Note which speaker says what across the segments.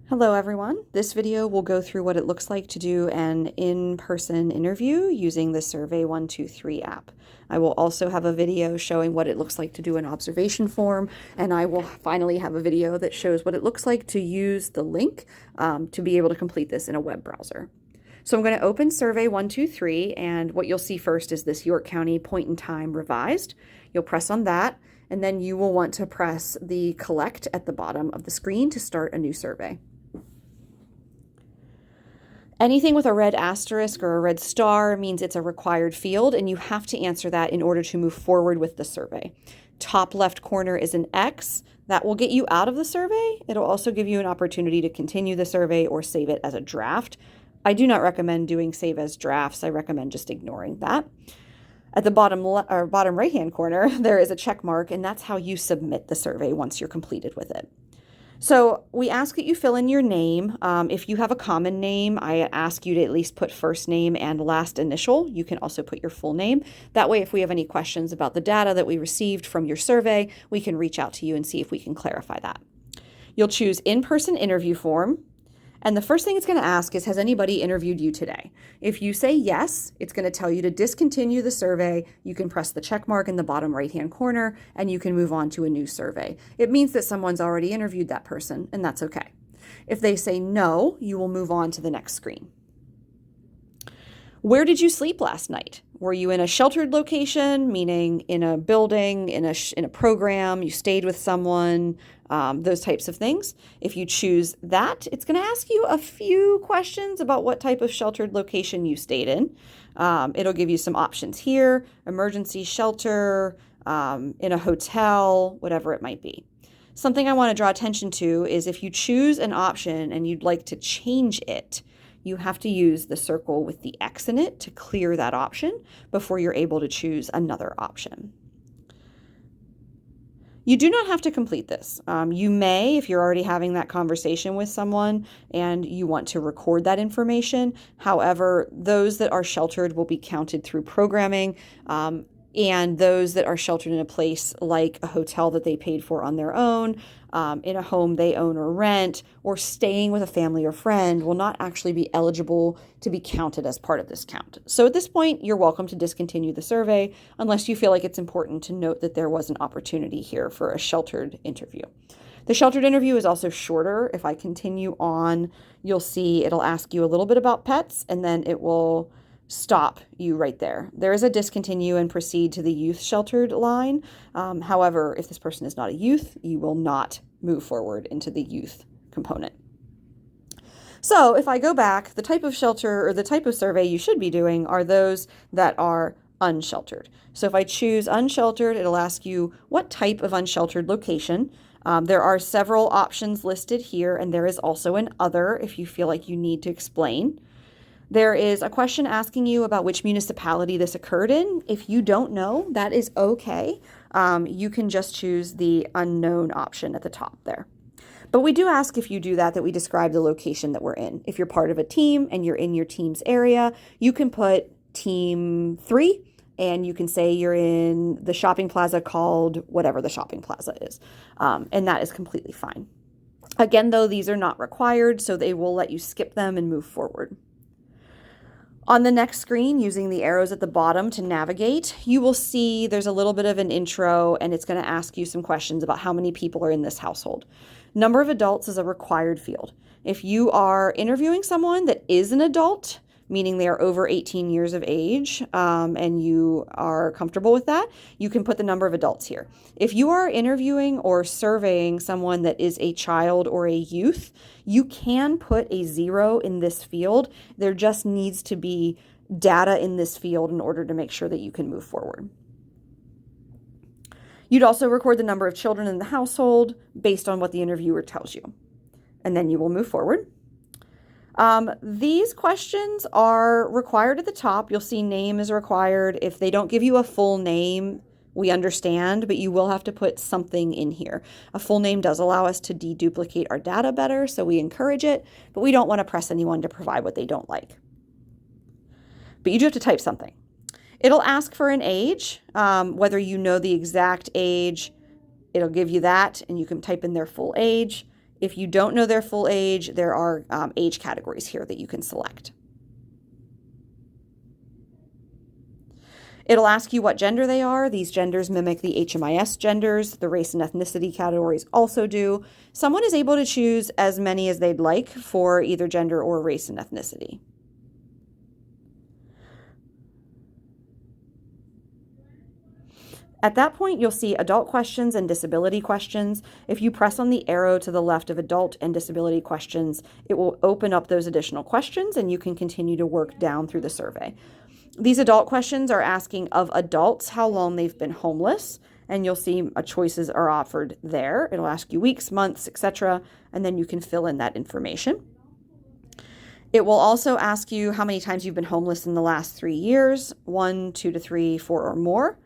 Speaker 1: Hello everyone. This video will go through what it looks like to do an in-person interview using the Survey123 app. I will also have a video showing what it looks like to do an observation form, and I will finally have a video that shows what it looks like to use the link to be able to complete this in a web browser. So I'm going to open Survey123, and what you'll see first is this York County point in time revised. You'll press on that, and then you will want to press the collect at the bottom of the screen to start a new survey. Anything with a red asterisk or a red star means it's a required field, and you have to answer that in order to move forward with the survey. Top left corner is an X. That will get you out of the survey. It'll also give you an opportunity to continue the survey or save it as a draft. I do not recommend doing save as drafts. I recommend just ignoring that. At the bottom right-hand corner, there is a check mark, and that's how you submit the survey once you're completed with it. So we ask that you fill in your name. If you have a common name, I ask you to at least put first name and last initial. You can also put your full name. That way, if we have any questions about the data that we received from your survey, we can reach out to you and see if we can clarify that. You'll choose in-person interview form. And the first thing it's going to ask is, has anybody interviewed you today? If you say yes, it's going to tell you to discontinue the survey. You can press the check mark in the bottom right-hand corner, and you can move on to a new survey. It means that someone's already interviewed that person, and that's okay. If they say no, you will move on to the next screen. Where did you sleep last night? Were you in a sheltered location, meaning in a building, in a program, you stayed with someone, those types of things? If you choose that, it's going to ask you a few questions about what type of sheltered location you stayed in. It'll give you some options here: emergency shelter, in a hotel, whatever it might be. Something I want to draw attention to is if you choose an option and you'd like to change it, you have to use the circle with the X in it to clear that option before you're able to choose another option. You do not have to complete this. You may, if you're already having that conversation with someone and you want to record that information. However, those that are sheltered will be counted through programming, and those that are sheltered in a place like a hotel that they paid for on their own, in a home they own or rent, or staying with a family or friend will not actually be eligible to be counted as part of this count. So at this point, you're welcome to discontinue the survey unless you feel like it's important to note that there was an opportunity here for a sheltered interview. The sheltered interview is also shorter. If I continue on, you'll see it'll ask you a little bit about pets, and then it will stop you right there. There is a discontinue and proceed to the youth sheltered line. However, if this person is not a youth, you will not move forward into the youth component. So if I go back, the type of shelter or the type of survey you should be doing are those that are unsheltered. So if I choose unsheltered, it'll ask you what type of unsheltered location. There are several options listed here, and there is also an other if you feel like you need to explain. There is a question asking you about which municipality this occurred in. If you don't know, that is okay. You can just choose the unknown option at the top there. But we do ask, if you do that we describe the location that we're in. If you're part of a team and you're in your team's area, you can put team 3, and you can say you're in the shopping plaza called whatever the shopping plaza is. And that is completely fine. Again, though, these are not required, so they will let you skip them and move forward. On the next screen, using the arrows at the bottom to navigate, you will see there's a little bit of an intro, and it's going to ask you some questions about how many people are in this household. Number of adults is a required field. If you are interviewing someone that is an adult, meaning they are over 18 years of age, and you are comfortable with that, you can put the number of adults here. If you are interviewing or surveying someone that is a child or a youth, you can put a 0 in this field. There just needs to be data in this field in order to make sure that you can move forward. You'd also record the number of children in the household based on what the interviewer tells you, and then you will move forward. These questions are required at the top. You'll see name is required. If they don't give you a full name, we understand, but you will have to put something in here. A full name does allow us to deduplicate our data better, so we encourage it, but we don't want to press anyone to provide what they don't like. But you do have to type something. It'll ask for an age, whether you know the exact age, it'll give you that, and you can type in their full age. If you don't know their full age, there are age categories here that you can select. It'll ask you what gender they are. These genders mimic the HMIS genders. The race and ethnicity categories also do. Someone is able to choose as many as they'd like for either gender or race and ethnicity. At that point, you'll see adult questions and disability questions. If you press on the arrow to the left of adult and disability questions, it will open up those additional questions and you can continue to work down through the survey. These adult questions are asking of adults how long they've been homeless, and you'll see choices are offered there. It'll ask you weeks, months, etc., and then you can fill in that information. It will also ask you how many times you've been homeless in the last 3 years, 1, 2 to 3, 4 or more.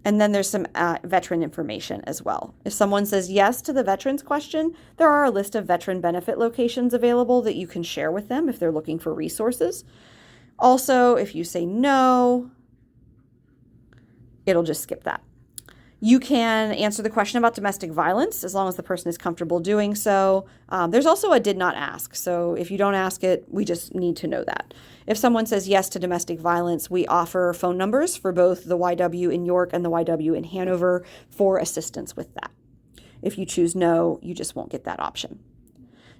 Speaker 1: And then there's some veteran information as well. If someone says yes to the veterans question, there are a list of veteran benefit locations available that you can share with them if they're looking for resources. Also, if you say no, it'll just skip that. You can answer the question about domestic violence as long as the person is comfortable doing so. There's also a did not ask. So if you don't ask it, we just need to know that. If someone says yes to domestic violence, we offer phone numbers for both the YW in York and the YW in Hanover for assistance with that. If you choose no, you just won't get that option.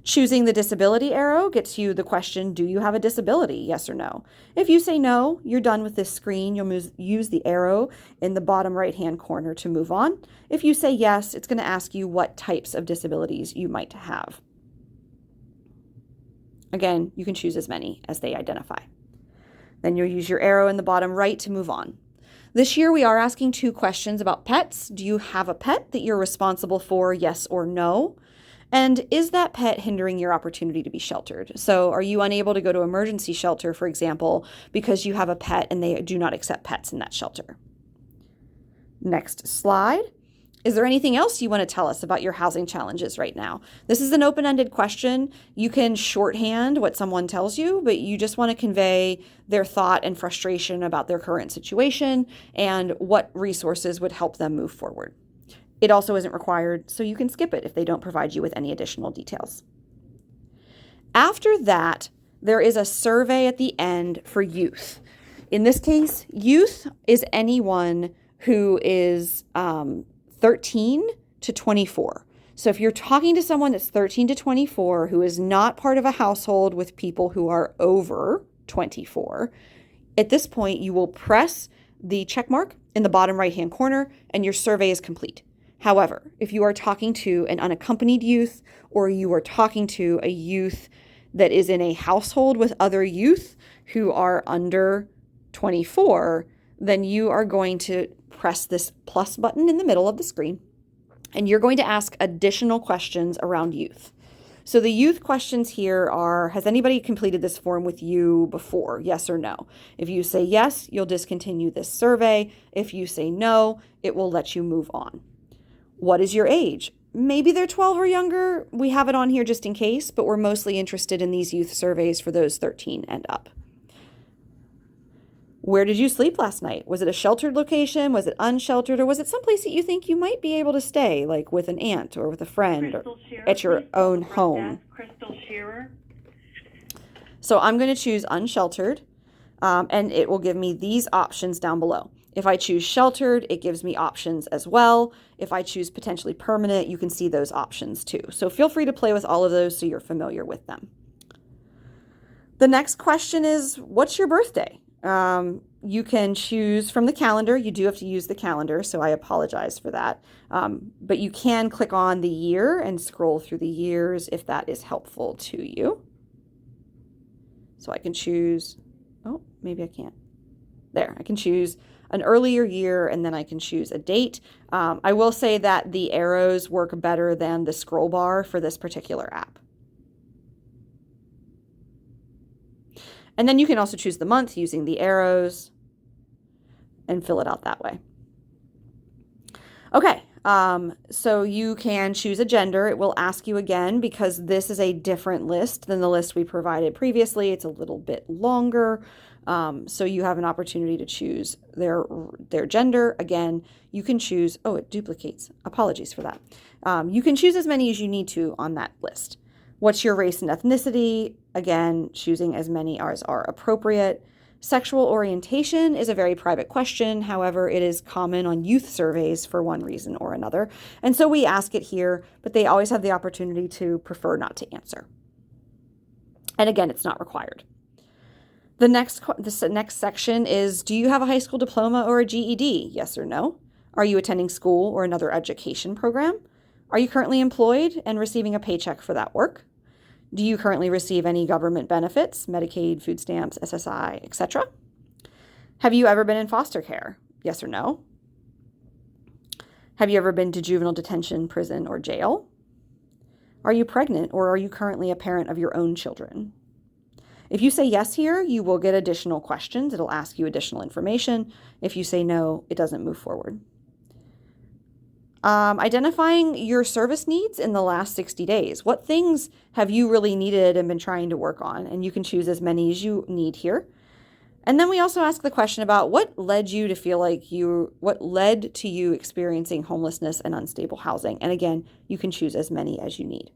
Speaker 1: Choosing the disability arrow gets you the question, do you have a disability? Yes or no. If you say no, you're done with this screen. You'll use the arrow in the bottom right-hand corner to move on. If you say yes, it's going to ask you what types of disabilities you might have. Again, you can choose as many as they identify. Then you'll use your arrow in the bottom right to move on. This year, we are asking 2 questions about pets. Do you have a pet that you're responsible for? Yes or no. And is that pet hindering your opportunity to be sheltered? So are you unable to go to emergency shelter, for example, because you have a pet and they do not accept pets in that shelter? Next slide. Is there anything else you want to tell us about your housing challenges right now? This is an open-ended question. You can shorthand what someone tells you, but you just want to convey their thought and frustration about their current situation and what resources would help them move forward. It also isn't required, so you can skip it if they don't provide you with any additional details. After that, there is a survey at the end for youth. In this case, youth is anyone who is 13 to 24. So if you're talking to someone that's 13 to 24 who is not part of a household with people who are over 24, at this point you will press the check mark in the bottom right-hand corner and your survey is complete. However, if you are talking to an unaccompanied youth or you are talking to a youth that is in a household with other youth who are under 24, then you are going to press this plus button in the middle of the screen and you're going to ask additional questions around youth. So the youth questions here are, has anybody completed this form with you before? Yes or no? If you say yes, you'll discontinue this survey. If you say no, it will let you move on. What is your age? Maybe they're 12 or younger. We have it on here just in case, but we're mostly interested in these youth surveys for those 13 and up. Where did you sleep last night? Was it a sheltered location? Was it unsheltered? Or was it someplace that you think you might be able to stay, like with an aunt or with a friend or at your own home?
Speaker 2: Crystal Shearer.
Speaker 1: So I'm going to choose unsheltered, and it will give me these options down below. If I choose sheltered, it gives me options as well. If I choose potentially permanent, you can see those options too. So feel free to play with all of those so you're familiar with them. The next question is, what's your birthday? You can choose from the calendar. You do have to use the calendar, so I apologize for that. But you can click on the year and scroll through the years if that is helpful to you. So I can choose, oh, maybe I can't. There, I can choose an earlier year, and then I can choose a date. I will say that the arrows work better than the scroll bar for this particular app. And then you can also choose the month using the arrows and fill it out that way. Okay, so you can choose a gender. It will ask you again because this is a different list than the list we provided previously. It's a little bit longer. So you have an opportunity to choose their gender. Again, you can choose, oh, it duplicates. Apologies for that. You can choose as many as you need to on that list. What's your race and ethnicity? Again, choosing as many as are appropriate. Sexual orientation is a very private question. However, it is common on youth surveys for one reason or another. And so we ask it here, but they always have the opportunity to prefer not to answer. And again, it's not required. The next section is, do you have a high school diploma or a GED? Yes or no? Are you attending school or another education program? Are you currently employed and receiving a paycheck for that work? Do you currently receive any government benefits, Medicaid, food stamps, SSI, etc.? Have you ever been in foster care? Yes or no? Have you ever been to juvenile detention, prison, or jail? Are you pregnant or are you currently a parent of your own children? If you say yes here, you will get additional questions. It'll ask you additional information. If you say no, it doesn't move forward. Identifying your service needs in the last 60 days. What things have you really needed and been trying to work on? And you can choose as many as you need here. And then we also ask the question about what led to you experiencing homelessness and unstable housing. And again, you can choose as many as you need.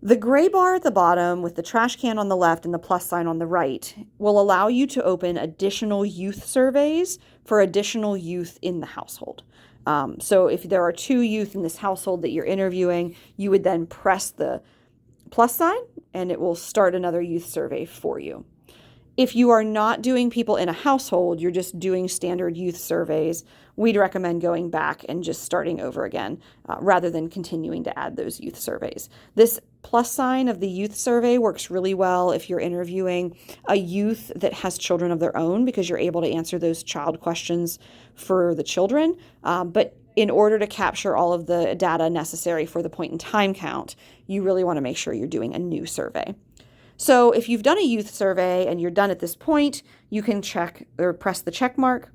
Speaker 1: The gray bar at the bottom with the trash can on the left and the plus sign on the right will allow you to open additional youth surveys for additional youth in the household. So if there are 2 youth in this household that you're interviewing, you would then press the plus sign and it will start another youth survey for you. If you are not doing people in a household, you're just doing standard youth surveys, we'd recommend going back and just starting over again rather than continuing to add those youth surveys. This plus sign of the youth survey works really well if you're interviewing a youth that has children of their own, because you're able to answer those child questions for the children. But in order to capture all of the data necessary for the point in time count, you really want to make sure you're doing a new survey. So if you've done a youth survey and you're done at this point, you can check or press the check mark.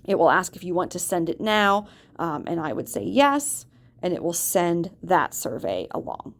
Speaker 1: It will ask if you want to send it now, and I would say yes, and it will send that survey along.